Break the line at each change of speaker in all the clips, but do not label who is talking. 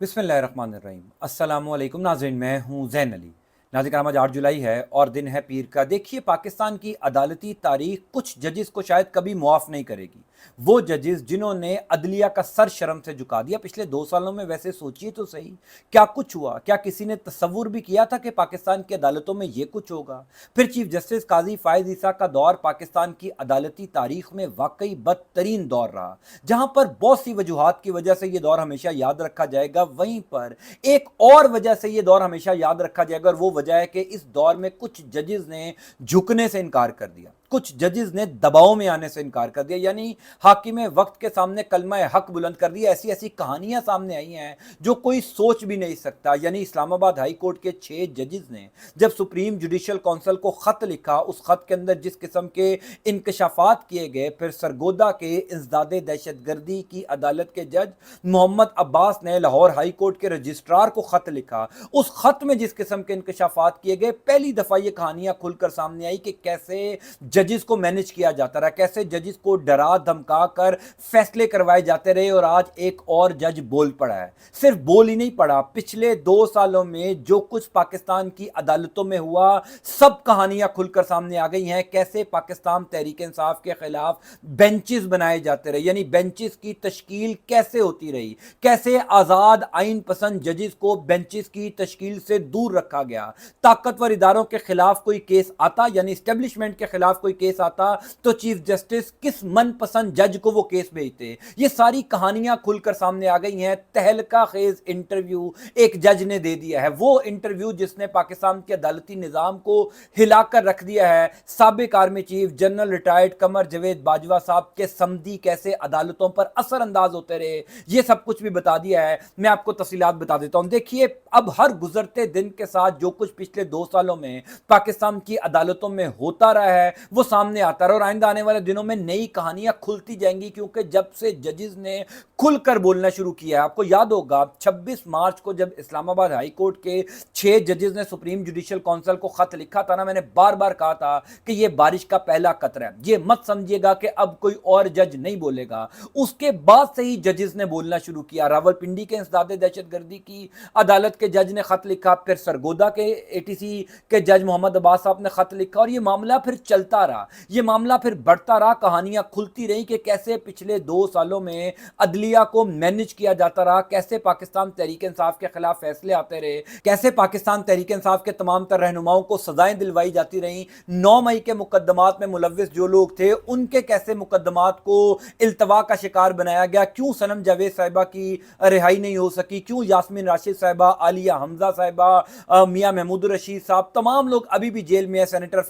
बिस्मिल्लाहिर्रहमानिर्रहीम। अस्सलामुअलैकुम नाज़रीन, मैं हूँ ज़ैन अली। नाज़रीन कराम, आज 8 जुलाई है और दिन है पीर का। देखिए, पाकिस्तान की अदालती तारीख कुछ जजेस को शायद कभी मुआफ़ नहीं करेगी। वो जजेस जिन्होंने अदलिया का सर शर्म से झुका दिया पिछले 2 सालों में। वैसे सोचिए तो सही, क्या कुछ हुआ? क्या किसी ने तसव्वुर भी किया था कि पाकिस्तान की अदालतों में ये कुछ होगा? फिर चीफ जस्टिस काजी फायज ईसा का दौर पाकिस्तान की अदालती तारीख में वाकई बदतरीन दौर रहा, जहां पर बहुत सी वजूहात की वजह से यह दौर हमेशा याद रखा जाएगा। वहीं पर एक और वजह से यह दौर हमेशा याद रखा जाएगा, और वो वजह है कि इस दौर में कुछ जजेस ने झुकने से इनकार कर दिया, कुछ जजेस ने दबाव में आने से इनकार कर दिया, यानी हाकिम वक्त के सामने कलमा हक बुलंद कर दिया। ऐसी ऐसी कहानियां सामने आई हैं जो कोई सोच भी नहीं सकता। यानी इस्लामाबाद हाई कोर्ट के 6 जजेस ने जब सुप्रीम जुडिशल काउंसिल को खत लिखा, उस खत के अंदर जिस किस्म के इंकशाफात किए गए, फिर सरगोदा के इंसदादे दहशतगर्दी की अदालत के जज मोहम्मद अब्बास ने लाहौर हाई कोर्ट के रजिस्ट्रार को खत लिखा, उस खत में जिस किस्म के इंकशाफात किए गए, पहली दफा ये कहानियां खुलकर सामने आई कि कैसे जजेस को मैनेज किया जाता रहा, कैसे जजेस को डरा धमका कर फैसले करवाए जाते रहे। और आज एक और जज बोल पड़ा है। सिर्फ बोल ही नहीं पड़ा, पिछले 2 सालों में जो कुछ पाकिस्तान की अदालतों में हुआ, सब कहानियां खुलकर सामने आ गई हैं। कैसे पाकिस्तान तहरीक इंसाफ के खिलाफ बेंचेस बनाए जाते रहे, यानी बेंचेस की तश्कील कैसे होती रही, कैसे आजाद आइन पसंद जजेस को बेंचेस की तश्कील से दूर रखा गया। ताकतवर इदारों के खिलाफ कोई केस आता, यानी एस्टेब्लिशमेंट के खिलाफ कोई केस आता, तो चीफ जस्टिस किस मनपसंद जज को वो केस भेजते। ये सारी कहानियां खुलकर सामने आ गई हैं। तहलका खेज इंटरव्यू एक जज ने दे दिया है, वो इंटरव्यू जिसने पाकिस्तान के अदालती निजाम को हिलाकर रख दिया है। साबिक आर्मी चीफ जनरल रिटायर्ड कमर जवेद बाजवा साहब के समधी कैसे अदालतों पर असर अंदाज होते रहे, ये सब कुछ भी बता दिया है। मैं आपको तफसीलात बता देता हूं। देखिए, अब हर गुजरते दिन के साथ जो कुछ पिछले 2 सालों में पाकिस्तान की अदालतों में होता रहा है, वो सामने आता रहा, और आइंदा आने वाले दिनों में नई कहानियां खुलती जाएंगी, क्योंकि जब से जजेस ने खुलकर बोलना शुरू किया है। आपको याद होगा 26 मार्च को जब इस्लामाबाद हाई कोर्ट के 6 जजेस ने सुप्रीम जुडिशल काउंसिल को खत लिखा था ना, मैंने बार बार कहा था कि यह बारिश का पहला कतरा है। ये मत समझिएगा कि अब कोई और जज नहीं बोलेगा। उसके बाद से ही जजेस ने बोलना शुरू किया। रावलपिंडी के इंसदादे दहशतगर्दी की अदालत के जज ने खत लिखा, फिर सरगोदा के एटीसी के जज मोहम्मद अब्बास साहब ने खत लिखा, और ये मामला फिर चलता रहा, ये मामला फिर बढ़ता रहा। कहानियां खुलती रही कि कैसे पिछले 2 सालों में अदलिया को मैनेज किया जाता रहा, कैसे पाकिस्तान तहरीक इंसाफ के खिलाफ फैसले आते रहे, कैसे पाकिस्तान तहरीक इंसाफ के तमाम तर रहनुमाओं को सजाएं दिलवाई जाती रहीं। 9 मई के मुकदमात में मुलव्विस जो लोग थे, उनके कैसे मुकदमात को इल्तवा का शिकार बनाया गया। क्यों सनम जावेद साहिबा की रिहाई नहीं हो सकी, क्यों यास्मीन राशिद साहिबा, आलिया हमजा साहिबा, मियां महमूद रशीद साहब, तमाम लोग अभी भी जेल में है, सेनेटर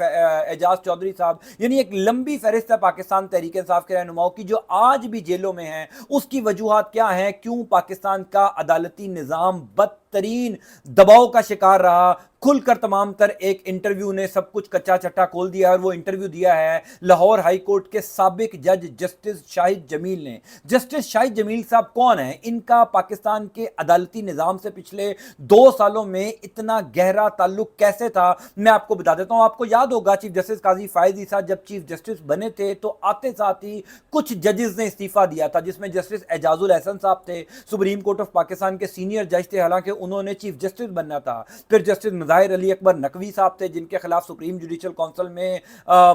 एजाज चौधरी साहब, यानी एक लंबी फहरिस्त है पाकिस्तान तहरीक इंसाफ के रहनुमाओं की जो आज भी जेलों में हैं। उसकी वजूहात क्या है? क्यों पाकिस्तान का अदालती निजाम बदतरीन दबाव का शिकार रहा? खुलकर तमाम तर एक इंटरव्यू ने सब कुछ कच्चा चट्टा खोल दिया, और वो इंटरव्यू दिया है लाहौर हाई कोर्ट के साबिक जज जस्टिस शाहिद जमील ने। जस्टिस शाहिद जमील साहब कौन है? इनका पाकिस्तान के अदालती निजाम से पिछले 2 सालों में इतना गहरा ताल्लुक कैसे था, मैं आपको बता देता हूं। आपको याद होगा चीफ जस्टिस काजी फायज ईसा जब चीफ जस्टिस बने थे, तो आते साथ ही कुछ जजेस ने इस्तीफा दिया था, जिसमें जस्टिस एजाजुल एहसन साहब थे, सुप्रीम कोर्ट ऑफ पाकिस्तान के सीनियर जज थे, हालांकि उन्होंने चीफ जस्टिस बनना था। फिर जस्टिस मुजाहिर अली अकबर नकवी साहब थे, जिनके खिलाफ सुप्रीम जुडिशल काउंसिल में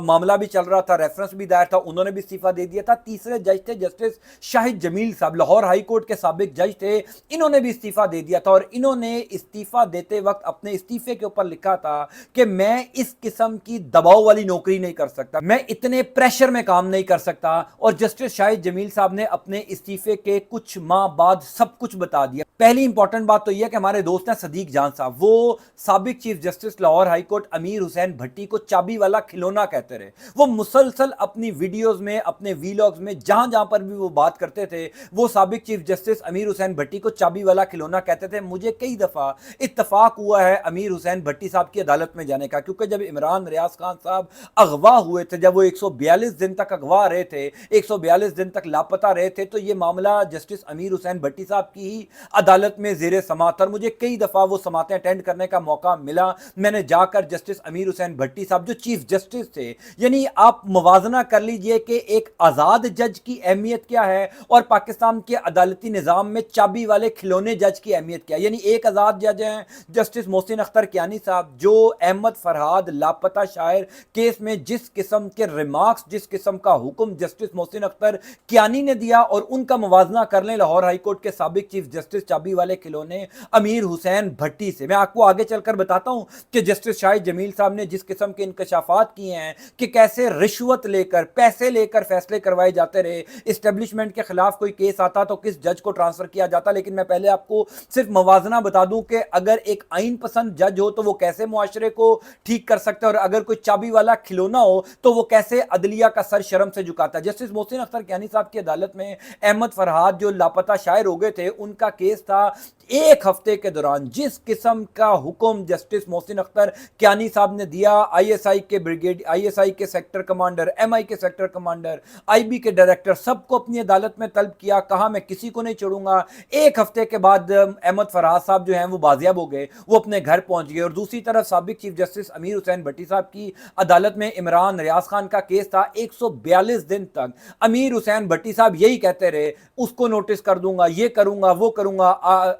मामला भी चल रहा था, रेफरेंस भी दायर था, उन्होंने भी इस्तीफा दे दिया था। तीसरे जज थे जस्टिस शाहिद जमील साहब, लाहौर हाई कोर्ट के साबिक जज थे, इन्होंने भी इस्तीफा दे दिया था। और इन्होंने इस्तीफा देते वक्त अपने इस्तीफे के ऊपर लिखा था कि मैं इस किस्म की दबाव वाली नौकरी नहीं कर सकता, मैं इतने प्रेशर में काम नहीं कर सकता। और जस्टिस शाहिद जमील साहब ने अपने इस्तीफे के कुछ माह बाद सब कुछ बता दिया। पहली इंपॉर्टेंट बात तो यह कि हमारे दोस्त हैं सदीक जान साहब, वो साबिक chief justice Lahore high court अमीर हुसैन भट्टी को चाबी वाला खिलौना कहते रहे। वो मुसलसल अपनी वीडियोस में, अपने वीलॉग्स में, जहां जहां पर भी वो बात करते थे, वो साबिक चीफ जस्टिस अमीर हुसैन भट्टी को चाबी वाला खिलौना कहते थे। मुझे कई दफा इत्तफाक हुआ है अमीर हुसैन भट्टी साहब की अदालत में जाने का, क्योंकि जब इमरान रियाज खान साहब अगवा हुए थे, जब वो 142 दिन तक अगवा रहे थे, 142 दिन तक लापता रहे थे, तो ये मामला जस्टिस अमीर हुसैन भट्टी साहब की ही अदालत में जेर समात था। اور मुझे कई दफ़ा वो समातें अटेंड करने का मौका मिला। मैंने जाकर जस्टिस अमीर हुसैन भट्टी साहब जो चीफ जस्टिस थे, यानी आप मुवाजना कर लीजिए कि एक आज़ाद जज की अहमियत क्या है और पाकिस्तान के अदालती निज़ाम में चाबी वाले खिलौने जज की अहमियत क्या है। यानी एक आज़ाद जज हैं जस्टिस मोहसिन अख्तर कियानी साहब, जो अहमद फरहाद लापता शायर केस में जिस किस्म के रिमार्क्स, जिस किस्म का हुक्म जस्टिस मोहसिन अख्तर कियानी ने दिया और उनका मुवाजना कर लें लाहौर हाईकोर्ट के साबिक चीफ जस्टिस चाबी वाले खिलौने अमीर हुसैन भट्टी से। मैं आपको आगे चलकर बताता हूं कि जस्टिस शाहिद जमील साहब ने जिस किस्म के इंकशाफात किए हैं कि कैसे रिश्वत लेकर, पैसे लेकर फैसले करवाए जाते रहे। इस्टेब्लिशमेंट के खिलाफ कोई केस आता तो किस जज को ट्रांसफर किया जाता। लेकिन मैं पहले आपको सिर्फ मुवाजना बता दूं कि अगर एक आइन पसंद जज हो तो वो कैसे मुआशरे को ठीक कर सकता है, और अगर कोई चाबी वाला खिलौना हो तो वो कैसे अदलिया का सर शर्म से झुकाता है। जस्टिस मोहसिन अख्तर कियानी साहब की अदालत में अहमद फरहाद जो लापता शायर हो गए थे, उनका केस था। एक हफ्ते के दौरान जिस किस्म का हुक्म जस्टिस मोहसिन अख्तर कियानी साहब ने दिया, आईएसआई के ब्रिगेड, आईएसआई के सेक्टर कमांडर, एमआई के सेक्टर कमांडर, आईबी के डायरेक्टर, सबको अपनी अदालत में तलब किया, कहा मैं किसी को नहीं छोड़ूंगा। एक हफ्ते के बाद अहमद फरहाद साहब जो हैं वो बाजियाब हो गए, वो अपने घर पहुंच गए। और दूसरी तरफ साबिक चीफ जस्टिस अमीर हुसैन भट्टी साहब की अदालत में इमरान रियाज खान का केस था। 142 दिन तक अमीर हुसैन भट्टी साहब यही कहते रहे, उसको नोटिस कर दूंगा, ये करूंगा, वो करूंगा।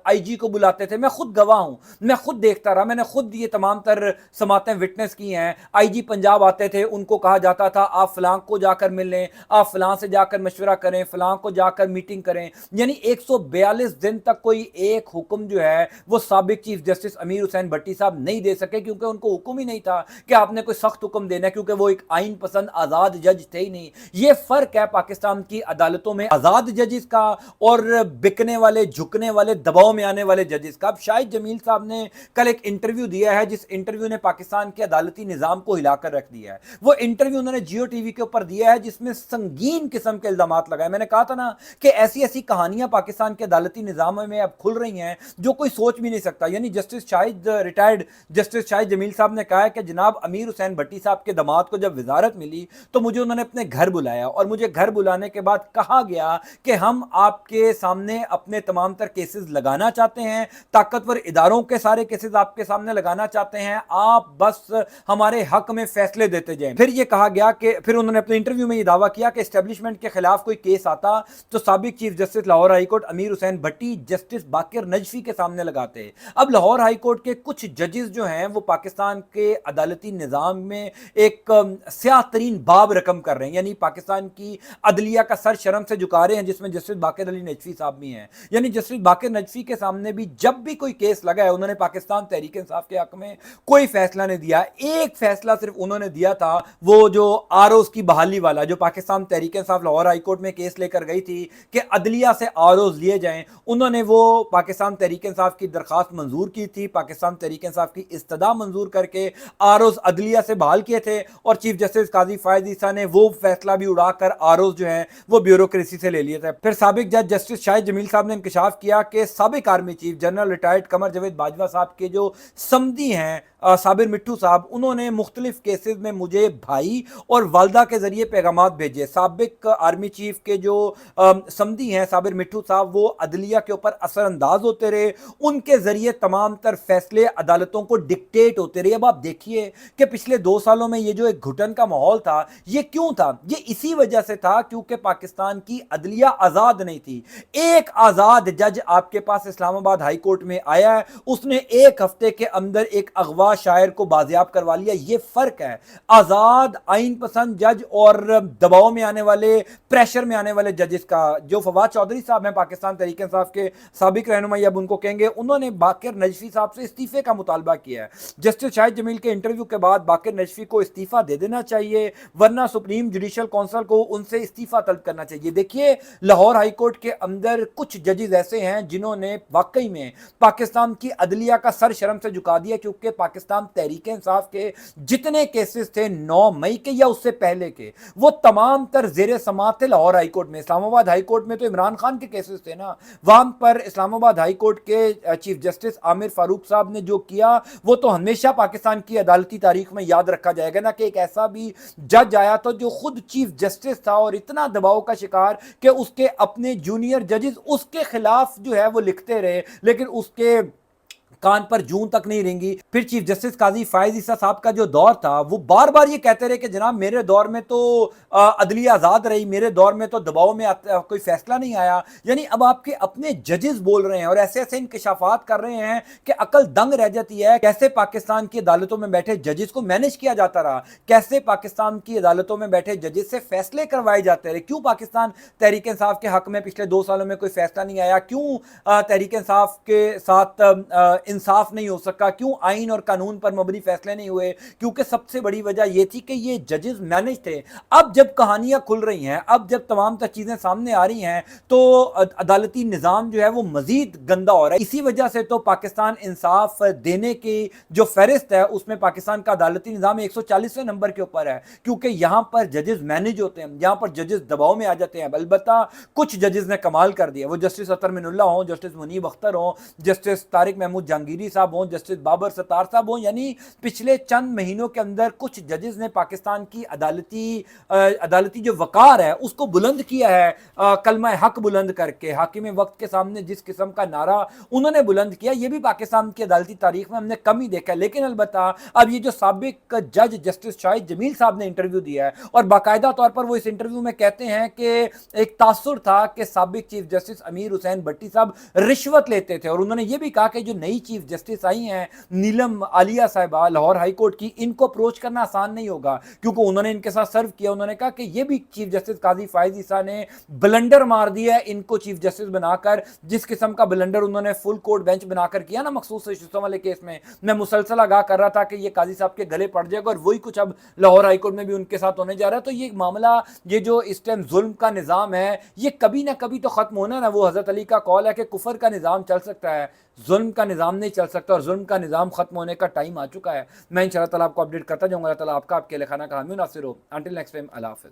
आईजी को बुलाते थे, मैं खुद गवाह हूं, मैं खुद देखता रहा, मैंने खुद ये तमाम तर समातें विटनेस की हैं। आईजी पंजाब आते थे, उनको कहा जाता था आप फलां को जाकर मिल लें, आप फलां से जाकर मशवरा करें, फलां को जाकर मीटिंग करें। यानी 142 दिन तक कोई एक हुक्म जो है वो साबिक चीफ जस्टिस अमीर हुसैन भट्टी साहब नहीं दे सके, क्योंकि उनको हुक्म ही नहीं था कि आपने कोई सख्त हुक्म देना है, क्योंकि वो एक आइन पसंद आजाद जज थे ही नहीं। ये फर्क है पाकिस्तान की अदालतों में आजाद जजेस का और बिकने वाले, झुकने वाले, दबाव में आने वाले जजेस का। अब शाहिद जमील साहब ने कल एक इंटरव्यू दिया है, जिस इंटरव्यू ने पाकिस्तान के अदालती निजाम को हिलाकर रख दिया है। वो इंटरव्यू उन्होंने जियो टीवी के ऊपर दिया है, जिसमें संगीन किस्म के इल्जामात लगाए। मैंने कहा था ना कि ऐसी ऐसी कहानियां पाकिस्तान के अदालती निजाम में अब खुल रही हैं जो कोई सोच भी नहीं सकता। यानी justice Shahid, retired justice Shahid Jamil sahab ने कहा है कि जनाब अमीर हुसैन भट्टी साहब के दामाद को जब वजारत मिली तो मुझे उन्होंने अपने घर बुलाया, और मुझे घर बुलाने के बाद कहा गया कि हम आपके सामने अपने तमाम तर केसेस लगाना चाहते हैं, ताकतवर इदारों के सारे केसेस आपके सामने लगाना चाहते हैं, आप बस हमारे हक में फैसले देते जाएं। फिर ये कहा गया कि, फिर उन्होंने अपने इंटरव्यू में ये दावा किया कि एस्टेब्लिशमेंट के खिलाफ कोई केस आता तो साबिक चीफ जस्टिस लाहौर हाईकोर्ट अमीर हुसैन भट्टी जस्टिस बाकिर नजफी के सामने लगाते। अब लाहौर हाईकोर्ट के कुछ जजेस जो हैं वो पाकिस्तान के अदालती निज़ाम में एक स्याह तरीन बाब रकम कर रहे हैं, यानी पाकिस्तान की अदलिया का सर शर्म से झुका रहे हैं, जिसमें जस्टिस बाकिर अली नजफी साहब भी हैं। यानी जस्टिस बाकिर नजफी के सामने भी जब भी कोई केस लगा है, उन्होंने पाकिस्तान तहरीक इंसाफ के हक में कोई फैसला नहीं दिया। एक फैसला सिर्फ उन्होंने दिया था, वो जो आरओज़ की बहाली वाला, जो पाकिस्तान तहरीक इंसाफ लाहौर हाईकोर्ट में केस लेकर गई थी कि अदलिया से आरओज़ लिए जाएं, उन्होंने वो पाकिस्तान तहरीक इंसाफ की दरखास्त मंजूर की थी, पाकिस्तान तहरीक इंसाफ की इस्तदा मंजूर करके आरओज़ अदलिया से बहाल किए थे, और चीफ जस्टिस काजी फायद ईसा ने वो फैसला भी उड़ाकर आरओज़ जो है वो ब्यूरोक्रेसी से ले लिए थे। फिर साबिक जज जस्टिस शाहिद जमील साहब ने इंकशाफ किया कि साबिक army chief general retired Qamar Javed Bajwa साहब के जो समधी हैं साबिर मिट्टू साहब, उन्होंने मुख्तलिफ केसेस में मुझे भाई और वालदा के जरिए पैगामात भेजे। साबिक आर्मी चीफ के जो समधी हैं साबिर मिट्टू साहब, वो अदलिया के ऊपर असरअंदाज होते रहे, उनके जरिए तमाम तर फैसले अदालतों को डिक्टेट होते रहे। अब आप देखिए कि पिछले 2 सालों में ये जो एक घुटन का माहौल था, ये क्यों था? ये इसी वजह से था क्योंकि पाकिस्तान की अदलिया आजाद नहीं थी। एक आजाद जज आपके पास इस्लामाबाद हाई कोर्ट में आया है, उसने एक हफ्ते के अंदर एक अगवा शायर को बाजियाब करवा लिया। ये फर्क है आजाद आइन पसंद जज और दबाव में आने वाले, प्रेशर में आने वाले जजेस का। जो फवाद चौधरी साहब हैं पाकिस्तान तहरीक इंसाफ के साबिक रहनुमाई, अब उनको कहेंगे, उन्होंने बाकिर नजफी साहब से इस्तीफे का मुतालबा किया है। जस्टिस शाहिद जमील के इंटरव्यू के बाद बाकिर नजफी को इस्तीफा दे देना चाहिए, वरना सुप्रीम जुडिशल काउंसिल को उनसे इस्तीफा तलब करना चाहिए। देखिए लाहौर हाई कोर्ट के अंदर कुछ जजेस ऐसे हैं जिन्होंने वाकई में पाकिस्तान की अदलिया का सर शर्म से झुका दिया, क्योंकि पाकिस्तान तहरीक इंसाफ के जितने केसेस थे 9 मई के या उससे पहले के, वो तमाम तर जेर समात थे लाहौर हाई कोर्ट में। इस्लामाबाद हाई कोर्ट में तो इमरान खान के केसेस थे ना, वहां पर इस्लामाबाद हाई कोर्ट के चीफ जस्टिस आमिर फारूक साहब ने जो किया वो तो हमेशा पाकिस्तान की अदालती तारीख में याद रखा जाएगा ना, कि एक ऐसा भी जज आया था जो खुद चीफ जस्टिस था और इतना दबाव का शिकार कि उसके अपने जूनियर जजेस उसके खिलाफ जो है वो लिखते रहे, लेकिन उसके कान पर जूं तक नहीं रेंगी। फिर चीफ जस्टिस काजी फायज ईसा साहब का जो दौर था वो बार बार ये कहते रहे कि जनाब मेरे दौर में तो अदलिया आजाद रही, मेरे दौर में तो दबाव में कोई फैसला नहीं आया। यानी अब आपके अपने जजेस बोल रहे हैं और ऐसे ऐसे इंकशाफात कर रहे हैं कि अकल दंग रह जाती है। कैसे पाकिस्तान की अदालतों में बैठे जजेस को मैनेज किया जाता रहा, कैसे पाकिस्तान की अदालतों में बैठे जजेस से फैसले करवाए जाते रहे, क्यों पाकिस्तान तहरीक इंसाफ के हक में पिछले 2 सालों में कोई फैसला नहीं आया, क्यों तहरीक इंसाफ के साथ इंसाफ नहीं हो सका, क्यों आइन और कानून पर मबनी फैसले नहीं हुए। क्योंकि सबसे बड़ी वजह यह थी कि ये जजेस मैनेज थे। अब जब कहानियां खुल रही हैं, अब जब तमाम चीजें सामने आ रही हैं, तो अदालती निजाम जो है वो मजीद गंदा हो रहा है। इसी वजह से तो पाकिस्तान इंसाफ देने की जो फहरिस्त है उसमें पाकिस्तान का अदालती निजाम 140वें नंबर के ऊपर है, क्योंकि यहां पर जजेस मैनेज होते हैं, यहां पर जजेस दबाव में आ जाते हैं। अलबत्ता कुछ जजेस ने कमाल कर दिया, वो जस्टिस अतर मिनुल्लाह हो, जस्टिस मुनीब अख्तर हो, जस्टिस तारिक महमूद जहांगीरी साहब हो, जस्टिस बाबर सत्तार साहब हो। यानी पिछले चंद महीनों के अंदर कुछ जजेस ने पाकिस्तान की अदालती जो वकार है उसको बुलंद किया है, कलमा हक बुलंद करके हाकिम वक्त के सामने जिस किस्म का नारा उन्होंने बुलंद किया, ये भी पाकिस्तान की अदालती तारीख में हमने कम ही देखा है। लेकिन अलबत्ता अब ये जो साबिक जज जस्टिस शाहिद जमील साहब ने इंटरव्यू दिया है और बाकायदा तौर पर वो इस इंटरव्यू में कहते हैं कि एक तासुर था कि साबिक चीफ जस्टिस अमीर हुसैन भट्टी साहब रिश्वत लेते थे। और उन्होंने ये भी कहा कि जो नई चीफ जस्टिस आई हैं नीलम आलिया साहिबा लाहौर हाई कोर्ट की, इनको अप्रोच करना आसान नहीं होगा, क्योंकि उन्होंने इनके साथ सर्व किया। उन्होंने कहा कि ये भी चीफ जस्टिस काजी फायज ईसा ने ब्लंडर मार दिया है इनको चीफ जस्टिस बनाकर। जिस किस्म का ब्लंडर उन्होंने फुल कोर्ट बेंच बनाकर किया ना मखसूस शिस्तों वाले केस में, मैं मुसलसल आगाह कर रहा था कि ये काजी साहब के गले पड़ जाएगा और वही कुछ अब लाहौर हाई कोर्ट में भी उनके साथ होने जा रहा है। तो ये मामला, ये जो इस टाइम जुल्म का निजाम है, ये कभी ना कभी तो खत्म होना है ना। वो हजरत अली का कौल है कि कुफर का निजाम चल सकता है, जुल्म का निजाम नहीं चल सकता, और जुल्म का निजाम खत्म होने का टाइम आ चुका है। मैं इंशाअल्लाह ताला आपको अपडेट करता जाऊंगा। अल्लाह ताला आपका आपके लिए खाना का हामी नासिर हो। अंटिल नेक्स्ट टाइम, अल्लाह हाफिज़।